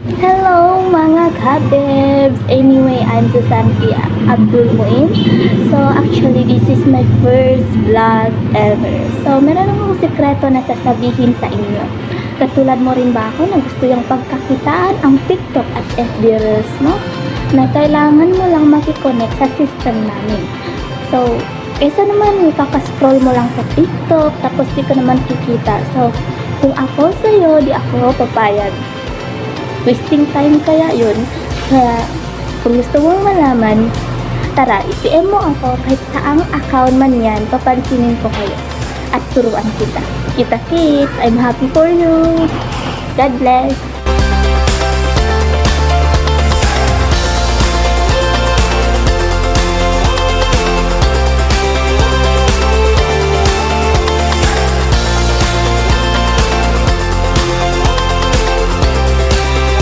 Hello mga kabebs! Anyway, I'm Susanti Abdul Muin. So actually, this is my first vlog ever. So meron akong sekreto na sasabihin sa inyo. Katulad mo rin ba ako na gusto yung pagkakitaan ang TikTok at FB Reels mo? Na kailangan mo lang makiconnect sa system namin. So, kaysa naman kakascroll mo lang sa TikTok tapos di ka naman kikita. So, kung ako sa'yo, di ako papayag. Wasting time kaya yun. Kaya kung gusto mong malaman, tara, i-PM mo ako kahit saang account man yan, papansinin ko kayo at turuan kita. Kita-kits, I'm happy for you. God bless.